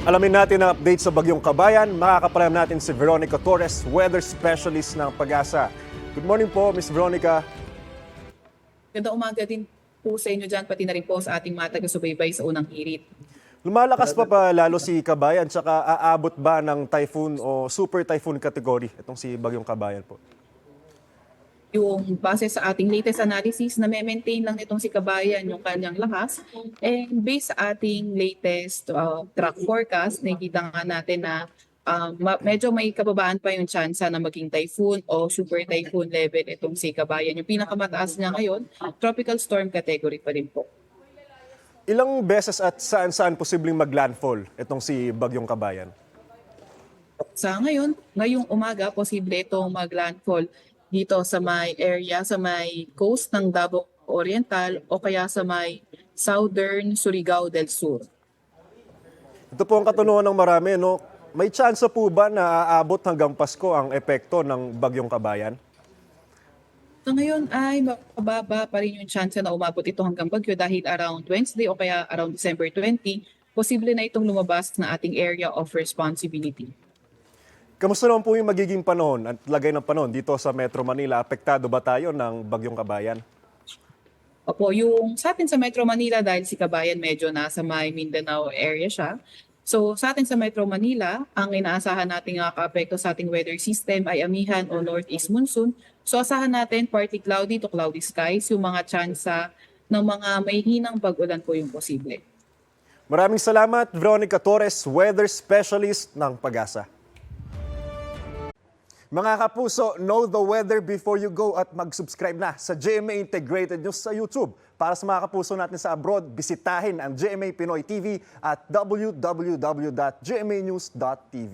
Alamin natin ang update sa Bagyong Kabayan. Makakapalam natin si Veronica Torres, weather specialist ng Pag-asa. Good morning po, Miss Veronica. Ganda umaga din po sa inyo dyan, pati na rin po sa ating mga taga-subaybay sa unang hirit. Lumalakas pa lalo si Kabayan, tsaka aabot ba ng typhoon o super typhoon category itong si Bagyong Kabayan po? Yung base sa ating latest analysis, na maintain lang itong si Kabayan yung kanyang lakas. And based sa ating latest track forecast, nakikita nga natin na medyo may kababaan pa yung chance na maging typhoon o super typhoon level itong si Kabayan. Yung pinakamataas niya ngayon, tropical storm category pa rin po. Ilang beses at saan-saan posibleng maglandfall itong si Bagyong Kabayan? Sa ngayong umaga, posible itong maglandfall dito sa may area, sa may coast ng Davao Oriental o kaya sa may southern Surigao del Sur. Ito po ang katanungan ng marami, no? May chance po ba na aabot hanggang Pasko ang epekto ng Bagyong Kabayan? Sa ngayon ay mababa pa rin yung chance na umabot ito hanggang bagyo dahil around Wednesday o kaya around December 20, posible na itong lumabas na ating area of responsibility. Kamusta naman po yung magiging panahon at lagay ng panahon dito sa Metro Manila? Apektado ba tayo ng Bagyong Kabayan? Opo, yung sa atin sa Metro Manila dahil si Kabayan medyo nasa may Mindanao area siya. So sa atin sa Metro Manila, ang inaasahan nating kaapekto sa ating weather system ay amihan o northeast monsoon. So asahan natin partly cloudy to cloudy skies, yung mga tsansa ng mga may hinang pag-ulan po yung posible. Maraming salamat, Veronica Torres, weather specialist ng Pag-asa. Mga kapuso, know the weather before you go at mag-subscribe na sa GMA Integrated News sa YouTube. Para sa mga kapuso natin sa abroad, bisitahin ang GMA Pinoy TV at www.gmanews.tv.